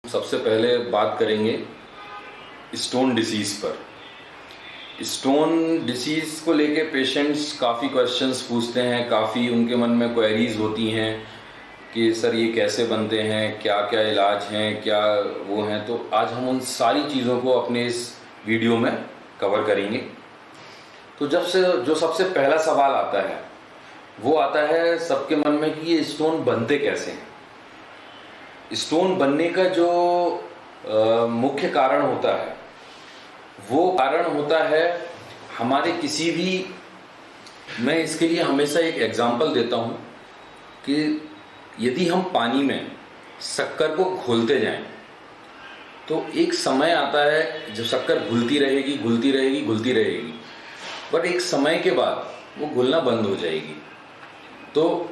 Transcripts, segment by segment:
सबसे पहले बात करेंगे स्टोन डिसीज़ पर। स्टोन डिसीज़ को लेके पेशेंट्स काफ़ी क्वेश्चंस पूछते हैं, काफ़ी उनके मन में क्वेरीज होती हैं कि सर ये कैसे बनते हैं, क्या क्या इलाज हैं, क्या वो हैं। तो आज हम उन सारी चीज़ों को अपने इस वीडियो में कवर करेंगे। तो जो सबसे पहला सवाल आता है वो आता है सबके मन में कि ये स्टोन बनते कैसे हैं। स्टोन बनने का जो मुख्य कारण होता है वो कारण होता है हमारे किसी भी, मैं इसके लिए हमेशा एक एग्जांपल देता हूँ कि यदि हम पानी में शक्कर को घोलते जाएं तो एक समय आता है जब शक्कर घुलती रहेगी घुलती रहेगी घुलती रहेगी, पर एक समय के बाद वो घुलना बंद हो जाएगी। तो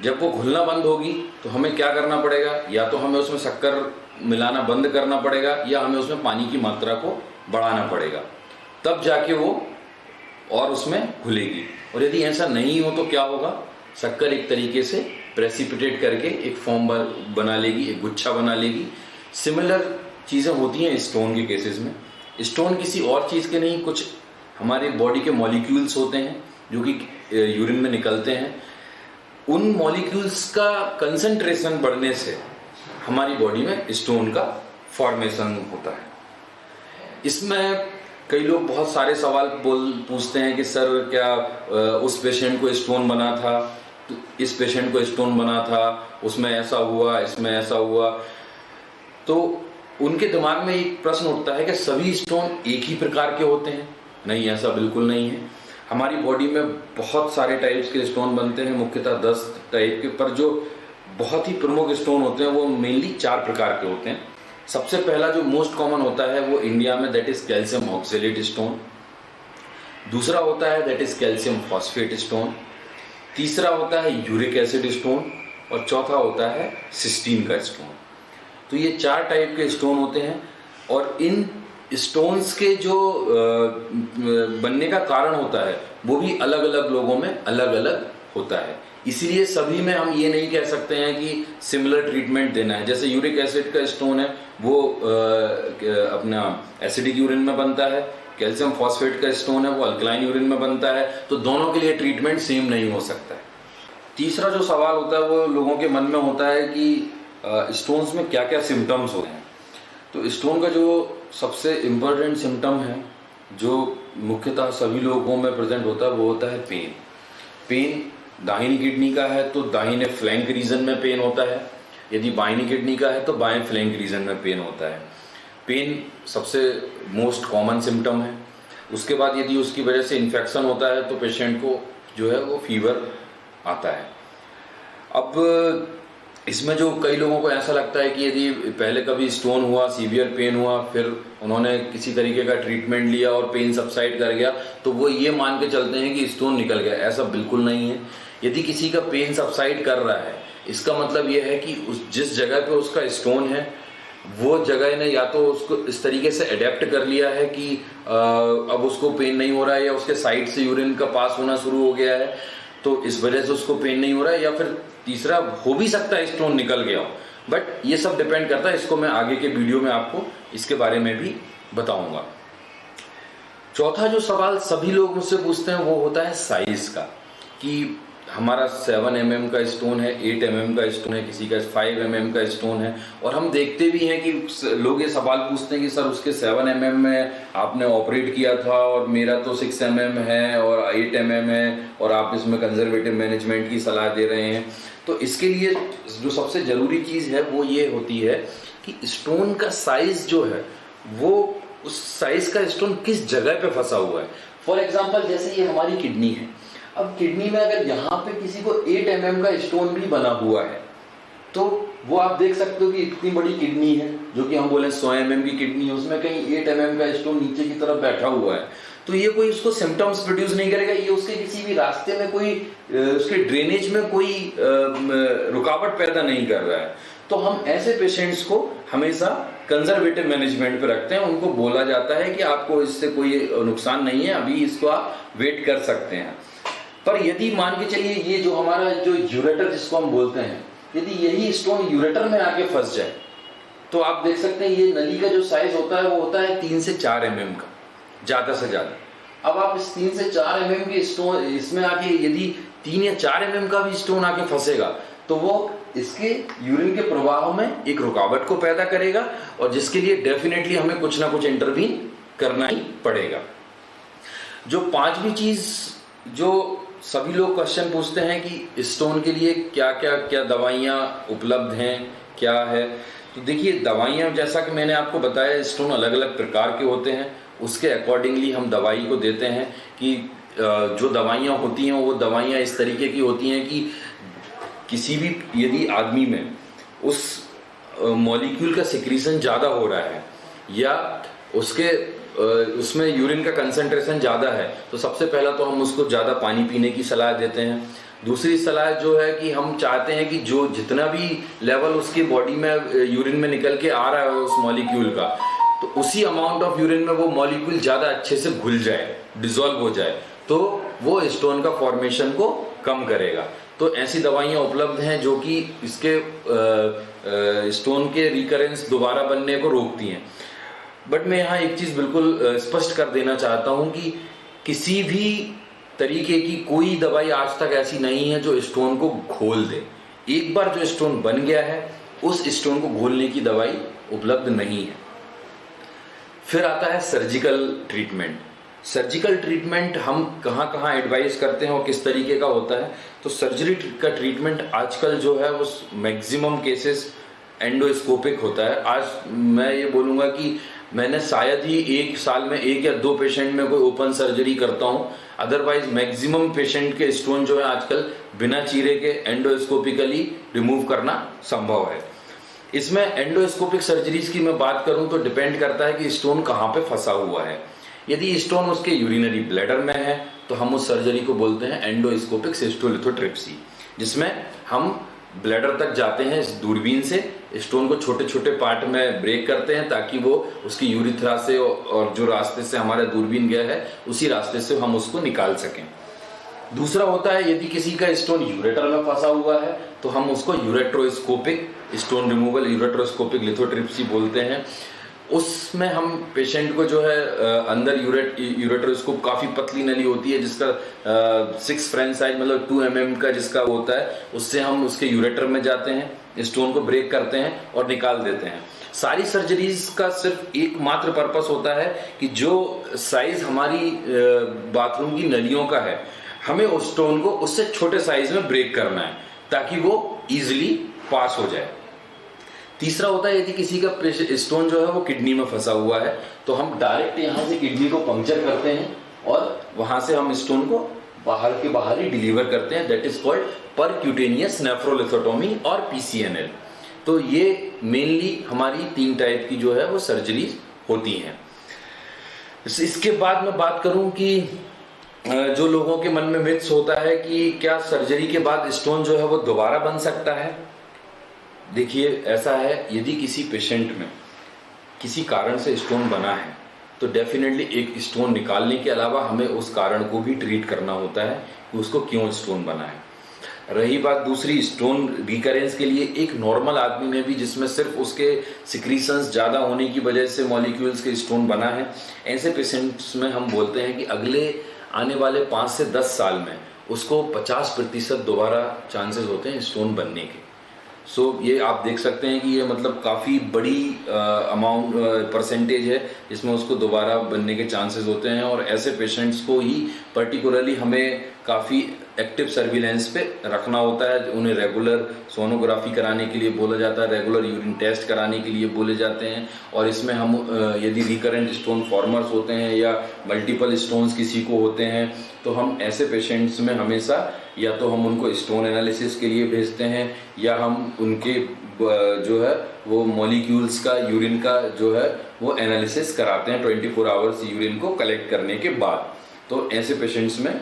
जब वो घुलना बंद होगी तो हमें क्या करना पड़ेगा, या तो हमें उसमें शक्कर मिलाना बंद करना पड़ेगा या हमें उसमें पानी की मात्रा को बढ़ाना पड़ेगा, तब जाके वो और उसमें घुलेगी। और यदि ऐसा नहीं हो तो क्या होगा, शक्कर एक तरीके से प्रेसिपिटेट करके एक फॉर्म बना लेगी, एक गुच्छा बना लेगी। सिमिलर चीज़ें होती हैं स्टोन के केसेस में। स्टोन किसी और चीज़ के नहीं, कुछ हमारे बॉडी के मॉलिक्यूल्स होते हैं जो कि यूरिन में निकलते हैं। उन मॉलिक्यूल्स का कंसंट्रेशन बढ़ने से हमारी बॉडी में स्टोन का फॉर्मेशन होता है। इसमें कई लोग बहुत सारे सवाल पूछते हैं कि सर क्या उस पेशेंट को स्टोन बना था, तो इस पेशेंट को स्टोन बना था, उसमें ऐसा हुआ, इसमें ऐसा हुआ। तो उनके दिमाग में एक प्रश्न उठता है कि सभी स्टोन एक ही प्रकार के होते हैं। नहीं, ऐसा बिल्कुल नहीं है। हमारी बॉडी में बहुत सारे टाइप्स के स्टोन बनते हैं, मुख्यतः 10 टाइप के, पर जो बहुत ही प्रमुख स्टोन होते हैं वो मेनली 4 प्रकार के होते हैं। सबसे पहला जो मोस्ट कॉमन होता है वो इंडिया में, that is calcium oxalate stone. दूसरा होता है that is calcium phosphate stone. तीसरा होता है यूरिक एसिड स्टोन और चौथा होता है सिस्टीन का स्टोन। तो ये 4 टाइप के स्टोन होते हैं और इन स्टोन्स के जो बनने का कारण होता है वो भी अलग अलग लोगों में अलग अलग होता है। इसीलिए सभी में हम ये नहीं कह सकते हैं कि सिमिलर ट्रीटमेंट देना है। जैसे यूरिक एसिड का स्टोन है वो अपना एसिडिक यूरिन में बनता है, कैल्शियम फॉस्फेट का स्टोन है वो अल्कलाइन यूरिन में बनता है, तो दोनों के लिए ट्रीटमेंट सेम नहीं हो सकता है। तीसरा जो सवाल होता है वो लोगों के मन में होता है कि स्टोन्स में क्या क्या सिम्टम्स होते हैं। तो स्टोन का जो सबसे इम्पोर्टेंट सिम्टम है जो मुख्यतः सभी लोगों में प्रेजेंट होता है वो होता है पेन। पेन दाहिनी किडनी का है तो दाहिने फ्लैंक रीजन में पेन होता है, यदि बाइनी किडनी का है तो बाएं फ्लैंक रीजन में पेन होता है। पेन सबसे मोस्ट कॉमन सिम्टम है। उसके बाद यदि उसकी वजह से इन्फेक्शन होता है तो पेशेंट को जो है वो फीवर आता है। अब इसमें जो कई लोगों को ऐसा लगता है कि यदि पहले कभी स्टोन हुआ, सीवियर पेन हुआ, फिर उन्होंने किसी तरीके का ट्रीटमेंट लिया और पेन सबसाइड कर गया तो वो ये मान के चलते हैं कि स्टोन निकल गया। ऐसा बिल्कुल नहीं है। यदि किसी का पेन सबसाइड कर रहा है इसका मतलब ये है कि जिस जगह पे उसका स्टोन है वो जगह ने या तो उसको इस तरीके से अडेप्ट कर लिया है कि अब उसको पेन नहीं हो रहा है, या उसके साइड से यूरिन का पास होना शुरू हो गया है तो इस वजह से उसको पेन नहीं हो रहा है, या फिर तीसरा हो भी सकता है स्टोन निकल गया हो। बट ये सब डिपेंड करता है, इसको मैं आगे के वीडियो में आपको इसके बारे में भी बताऊंगा। चौथा जो सवाल सभी लोग मुझसे पूछते हैं वो होता है साइज का, कि हमारा 7 mm का स्टोन है, 8 mm का स्टोन है, किसी का 5 mm का स्टोन है। और हम देखते भी हैं कि लोग ये सवाल पूछते हैं कि सर उसके 7 mm में आपने ऑपरेट किया था और मेरा तो 6 mm है और 8 mm है और आप इसमें कंजर्वेटिव मैनेजमेंट की सलाह दे रहे हैं। तो इसके लिए जो सबसे ज़रूरी चीज़ है वो ये होती है कि स्टोन का साइज़ जो है वो उस साइज़ का स्टोन किस जगह पे फंसा हुआ है। फॉर एग्जांपल जैसे ये हमारी किडनी है, अब किडनी में अगर यहाँ पे किसी को 8 mm का स्टोन भी बना हुआ है तो वो आप देख सकते हो कि इतनी बड़ी किडनी है जो कि हम बोले 100 mm की किडनी है, उसमें कहीं 8 mm का स्टोन नीचे की तरफ बैठा हुआ है। तो ये कोई उसको सिम्टम्स प्रोड्यूस नहीं करेगा, ये उसके किसी भी रास्ते में कोई उसके ड्रेनेज में कोई रुकावट पैदा नहीं कर रहा है। तो हम ऐसे पेशेंट्स को हमेशा कंजर्वेटिव मैनेजमेंट पे रखते हैं। उनको बोला जाता है कि आपको इससे कोई नुकसान नहीं है, अभी इसको आप वेट कर सकते हैं। पर यदि मान के चलिए ये जो हमारा जो यूरेटर जिसको हम बोलते हैं, यदि यही स्टोन यूरेटर में आके फंस जाए तो आप देख सकते हैं ये नली का जो साइज होता है वो होता है 3 से 4 mm का, ज़्यादा से ज़्यादा। अब आप इस 3 से 4 mm के स्टोन इसमें आके यदि 3 या 4 mm का भी स्टोन आके फंसेगा तो वो इसके यूरिन के प्रवाह में एक रुकावट को पैदा करेगा, और जिसके लिए डेफिनेटली हमें कुछ ना कुछ इंटरवीन करना ही पड़ेगा। जो पांचवी चीज जो सभी लोग क्वेश्चन पूछते हैं कि स्टोन के लिए क्या दवाइयाँ उपलब्ध हैं, क्या है, तो देखिए दवाइयाँ जैसा कि मैंने आपको बताया स्टोन अलग अलग प्रकार के होते हैं, उसके अकॉर्डिंगली हम दवाई को देते हैं कि जो दवाइयाँ होती हैं वो दवाइयाँ इस तरीके की होती हैं कि किसी भी यदि आदमी में उस मॉलिक्यूल का सिक्रीशन ज़्यादा हो रहा है या उसमें यूरिन का कंसंट्रेशन ज़्यादा है तो सबसे पहला तो हम उसको ज़्यादा पानी पीने की सलाह देते हैं। दूसरी सलाह जो है कि हम चाहते हैं कि जो जितना भी लेवल उसकी बॉडी में यूरिन में निकल के आ रहा है उस मॉलिक्यूल का, तो उसी अमाउंट ऑफ यूरिन में वो मॉलिक्यूल ज़्यादा अच्छे से घुल जाए, डिसॉल्व हो जाए, तो वो स्टोन का फॉर्मेशन को कम करेगा। तो ऐसी दवाइयाँ उपलब्ध हैं जो कि इसके स्टोन के रिकरेंस दोबारा बनने को रोकती हैं। बट मैं यहाँ एक चीज़ बिल्कुल स्पष्ट कर देना चाहता हूँ कि किसी भी तरीके की कोई दवाई आज तक ऐसी नहीं है जो स्टोन को घोल दे। एक बार जो स्टोन बन गया है उस स्टोन को घोलने की दवाई उपलब्ध नहीं है। फिर आता है सर्जिकल ट्रीटमेंट। सर्जिकल ट्रीटमेंट हम कहाँ कहाँ एडवाइस करते हैं और किस तरीके का होता है, तो सर्जरी का ट्रीटमेंट आजकल जो है वो मैक्सिमम केसेस एंडोस्कोपिक होता है। आज मैं ये बोलूँगा कि मैंने शायद ही एक साल में 1 या 2 पेशेंट में कोई ओपन सर्जरी करता हूँ, अदरवाइज मैक्सिमम पेशेंट के स्टोन जो है आजकल बिना चीरे के एंडोस्कोपिकली रिमूव करना संभव है। इसमें एंडोस्कोपिक सर्जरीज की मैं बात करूं तो डिपेंड करता है कि स्टोन कहाँ पे फंसा हुआ है। यदि स्टोन उसके यूरिनरी ब्लैडर में है तो हम उस सर्जरी को बोलते हैं एंडोस्कोपिक सिस्टोलिथोट्रिप्सी, जिसमें हम ब्लैडर तक जाते हैं इस दूरबीन से, स्टोन को छोटे छोटे पार्ट में ब्रेक करते हैं ताकि वो उसकी यूरिथ्रा से और जो रास्ते से हमारा दूरबीन गया है उसी रास्ते से हम उसको निकाल सकें। दूसरा होता है यदि किसी का स्टोन यूरेटर में फंसा हुआ है तो हम उसको यूरेट्रोस्कोपिक स्टोन रिमूवल, यूरेट्रोस्कोपिक लिथोट्रिप्सी बोलते हैं। उसमें हम पेशेंट को जो है अंदर यूरेट्रोस्कोप काफ़ी पतली नली होती है जिसका 6 फ्रेंच साइज मतलब 2 mm का जिसका होता है, उससे हम उसके यूरेटर में जाते हैं, स्टोन को ब्रेक करते हैं और निकाल देते हैं। सारी सर्जरीज का सिर्फ एकमात्र पर्पस होता है कि जो साइज हमारी बाथरूम की नलियों का है हमें उस स्टोन को उससे छोटे साइज में ब्रेक करना है ताकि वो इजीली पास हो जाए। तीसरा होता है यदि किसी का स्टोन जो है वो किडनी में फंसा हुआ है तो हम डायरेक्ट यहाँ से किडनी को पंक्चर करते हैं और वहां से हम स्टोन को बाहर ही डिलीवर करते हैं, दैट इज कॉल्ड परक्यूटेनियस नेफ्रोलिथोटोमी और PCNL। तो ये मेनली हमारी 3 टाइप की जो है वो सर्जरीज होती हैं। इसके बाद मैं बात करूं कि जो लोगों के मन में मिथ्स होता है कि क्या सर्जरी के बाद स्टोन जो है वो दोबारा बन सकता है। देखिए ऐसा है, यदि किसी पेशेंट में किसी कारण से स्टोन बना है तो डेफिनेटली एक स्टोन निकालने के अलावा हमें उस कारण को भी ट्रीट करना होता है कि उसको क्यों स्टोन बना है। रही बात दूसरी स्टोन रिकरेंस के लिए, एक नॉर्मल आदमी में भी जिसमें सिर्फ उसके सिक्रीशंस ज़्यादा होने की वजह से मॉलिक्यूल्स के स्टोन बना है, ऐसे पेशेंट्स में हम बोलते हैं कि अगले आने वाले 5 से 10 साल में उसको 50% दोबारा चांसेस होते हैं स्टोन बनने के। सो ये आप देख सकते हैं कि ये मतलब काफ़ी बड़ी अमाउंट परसेंटेज है जिसमें उसको दोबारा बनने के चांसेस होते हैं, और ऐसे पेशेंट्स को ही पर्टिकुलरली हमें काफ़ी एक्टिव सर्विलेंस पे रखना होता है। उन्हें रेगुलर सोनोग्राफी कराने के लिए बोला जाता है, रेगुलर यूरिन टेस्ट कराने के लिए बोले जाते हैं, और इसमें हम यदि रिकरेंट स्टोन फॉर्मर्स होते हैं या मल्टीपल स्टोन्स किसी को होते हैं तो हम ऐसे पेशेंट्स में हमेशा या तो हम उनको स्टोन एनालिसिस के लिए भेजते हैं या हम उनके जो है वो मॉलिक्यूल्स का यूरिन का जो है वो एनालिसिस कराते हैं 24 आवर्स यूरिन को कलेक्ट करने के बाद। तो ऐसे पेशेंट्स में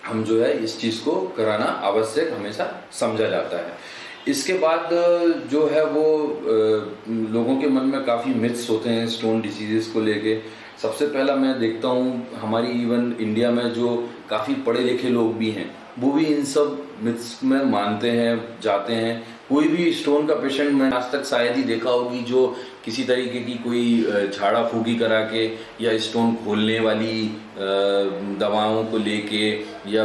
हम जो है इस चीज़ को कराना आवश्यक हमेशा समझा जाता है। इसके बाद जो है वो लोगों के मन में काफ़ी मिथ्स होते हैं स्टोन डिसीजेस को लेके। सबसे पहला मैं देखता हूँ हमारी इवन इंडिया में जो काफ़ी पढ़े लिखे लोग भी हैं वो भी इन सब मिथ्स में मानते हैं, जाते हैं। कोई भी स्टोन का पेशेंट मैंने आज तक शायद ही देखा होगी जो किसी तरीके की कोई झाड़ा फूकी करा के या स्टोन खोलने वाली दवाओं को लेके या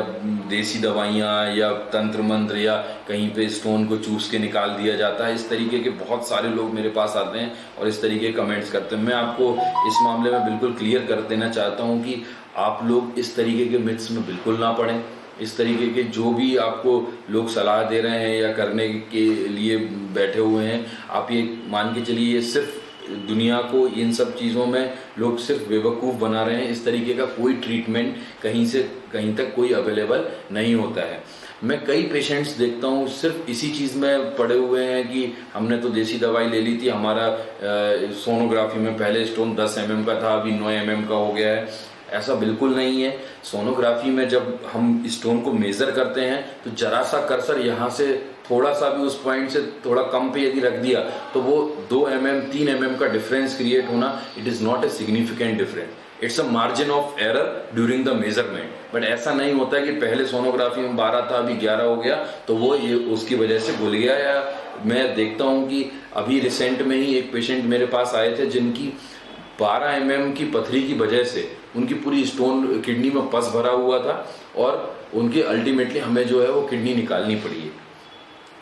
देसी दवाइयाँ या तंत्र मंत्र या कहीं पे स्टोन को चूस के निकाल दिया जाता है। इस तरीके के बहुत सारे लोग मेरे पास आते हैं और इस तरीके के कमेंट्स करते हैं। मैं आपको इस मामले में बिल्कुल क्लियर कर देना चाहता हूँ कि आप लोग इस तरीके के मिथ्स में बिल्कुल ना पड़ें। इस तरीके के जो भी आपको लोग सलाह दे रहे हैं या करने के लिए बैठे हुए हैं, आप ये मान के चलिए ये सिर्फ दुनिया को इन सब चीज़ों में लोग सिर्फ बेवकूफ़ बना रहे हैं। इस तरीके का कोई ट्रीटमेंट कहीं से कहीं तक कोई अवेलेबल नहीं होता है। मैं कई पेशेंट्स देखता हूँ सिर्फ इसी चीज़ में पड़े हुए हैं कि हमने तो देसी दवाई ले ली थी, हमारा सोनोग्राफी में पहले स्टोन 10 mm का था, अभी 9 mm का हो गया है। ऐसा बिल्कुल नहीं है। सोनोग्राफी में जब हम स्टोन को मेज़र करते हैं तो जरा सा कर्सर यहाँ से थोड़ा सा भी उस पॉइंट से थोड़ा कम पे यदि रख दिया तो वो 2 mm 3 mm का डिफरेंस क्रिएट होना, it is not a significant difference, it's a margin of error during the measurement. But ऐसा नहीं होता कि पहले सोनोग्राफी में 12 था अभी 11 हो गया तो वो ये उसकी वजह से भूल गया। या मैं देखता हूँ कि अभी रिसेंट में ही एक पेशेंट मेरे पास आए थे जिनकी 12 mm की पथरी की वजह से उनकी पूरी स्टोन किडनी में पस भरा हुआ था और उनके अल्टीमेटली हमें जो है वो किडनी निकालनी पड़ी है।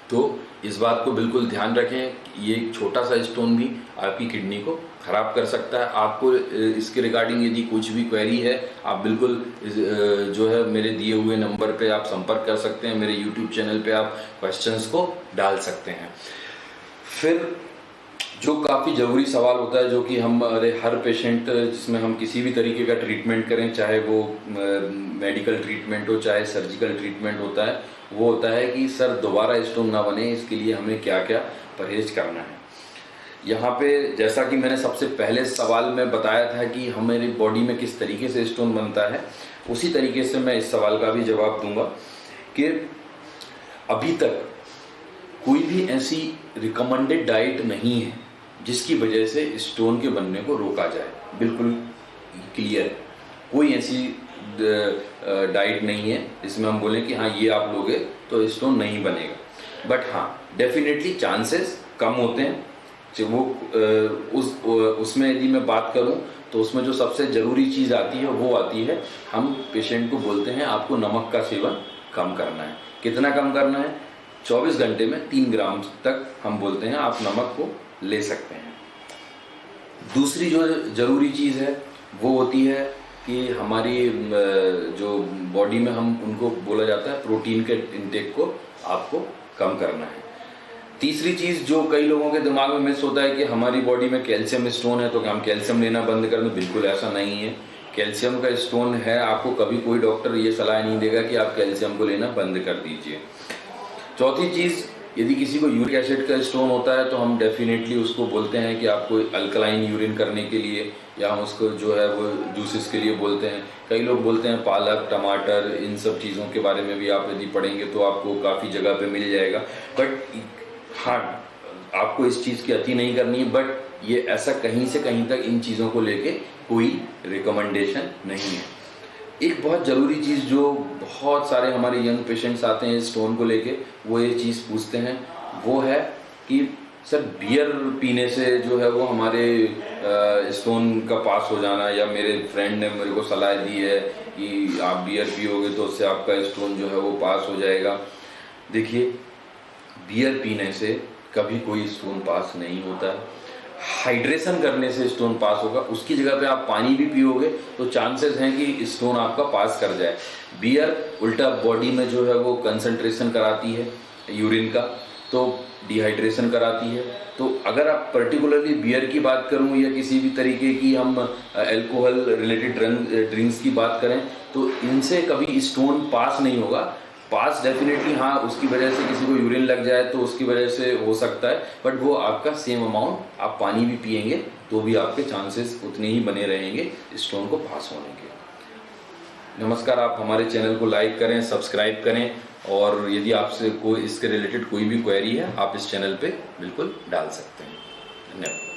तो इस बात को बिल्कुल ध्यान रखें, ये छोटा सा स्टोन भी आपकी किडनी को ख़राब कर सकता है। आपको इसके रिगार्डिंग यदि कुछ भी क्वेरी है, आप बिल्कुल जो है मेरे दिए हुए नंबर पे आप संपर्क कर सकते हैं। मेरे यूट्यूब चैनल पे आप क्वेश्चंस को डाल सकते हैं। फिर जो काफ़ी ज़रूरी सवाल होता है, जो कि हमारे हर पेशेंट जिसमें हम किसी भी तरीके का ट्रीटमेंट करें, चाहे वो मेडिकल ट्रीटमेंट हो चाहे सर्जिकल ट्रीटमेंट होता है, वो होता है कि सर दोबारा स्टोन ना बने, इसके लिए हमें क्या क्या परहेज करना है। यहाँ पे जैसा कि मैंने सबसे पहले सवाल में बताया था कि हमारी बॉडी में किस तरीके से स्टोन बनता है, उसी तरीके से मैं इस सवाल का भी जवाब दूंगा कि अभी तक कोई भी ऐसी रिकमेंडेड डाइट नहीं है जिसकी वजह से स्टोन के बनने को रोका जाए। बिल्कुल क्लियर, कोई ऐसी डाइट नहीं है इसमें हम बोलें कि हाँ ये आप लोगे तो स्टोन नहीं बनेगा। बट हाँ डेफिनेटली चांसेस कम होते हैं। जो वो उसमें यदि मैं बात करूं तो उसमें जो सबसे ज़रूरी चीज़ आती है वो आती है, हम पेशेंट को बोलते हैं आपको नमक का सेवन कम करना है। कितना कम करना है? 24 घंटे में 3 ग्राम तक हम बोलते हैं आप नमक को ले सकते हैं। दूसरी जो ज़रूरी चीज़ है वो होती है कि हमारी जो बॉडी में हम उनको बोला जाता है प्रोटीन के इंटेक को आपको कम करना है। तीसरी चीज़ जो कई लोगों के दिमाग में मिस होता है कि हमारी बॉडी में कैल्शियम स्टोन है तो हम कैल्शियम लेना बंद कर दें। बिल्कुल ऐसा नहीं है। कैल्शियम का स्टोन है, आपको कभी कोई डॉक्टर ये सलाह नहीं देगा कि आप कैल्शियम को लेना बंद कर दीजिए। चौथी चीज़, यदि किसी को यूरिक एसिड का स्टोन होता है तो हम डेफिनेटली उसको बोलते हैं कि आपको अल्कलाइन यूरिन करने के लिए, या हम उसको जो है वो जूसेस के लिए बोलते हैं। कई लोग बोलते हैं पालक, टमाटर, इन सब चीज़ों के बारे में भी आप यदि पढ़ेंगे तो आपको काफ़ी जगह पे मिल जाएगा। बट हाँ, आपको इस चीज़ की अति नहीं करनी है। बट ये ऐसा कहीं से कहीं तक इन चीज़ों को लेके कोई रिकमेंडेशन नहीं है। एक बहुत ज़रूरी चीज़ जो बहुत सारे हमारे यंग पेशेंट्स आते हैं स्टोन को लेके, वो ये चीज़ पूछते हैं, वो है कि सर बियर पीने से जो है वो हमारे स्टोन का पास हो जाना, या मेरे फ्रेंड ने मेरे को सलाह दी है कि आप बियर पियोगे तो उससे आपका स्टोन जो है वो पास हो जाएगा। देखिए, बियर पीने से कभी कोई स्टोन पास नहीं होता। हाइड्रेशन करने से स्टोन पास होगा। उसकी जगह पे आप पानी भी पियोगे तो चांसेस हैं कि स्टोन आपका पास कर जाए। बियर उल्टा बॉडी में जो है वो कंसंट्रेशन कराती है यूरिन का, तो डिहाइड्रेशन कराती है। तो अगर आप पर्टिकुलरली बियर की बात करूं या किसी भी तरीके की हम अल्कोहल रिलेटेड ड्रिंक्स की बात करें तो इनसे कभी स्टोन पास नहीं होगा। पास डेफिनेटली हाँ, उसकी वजह से किसी को यूरिन लग जाए तो उसकी वजह से हो सकता है, बट वो आपका सेम अमाउंट आप पानी भी पिएंगे तो भी आपके चांसेस उतने ही बने रहेंगे स्टोन को पास होने के। नमस्कार, आप हमारे चैनल को लाइक करें, सब्सक्राइब करें, और यदि आपसे कोई इसके रिलेटेड कोई भी क्वेरी है आप इस चैनल पे बिल्कुल डाल सकते हैं। धन्यवाद।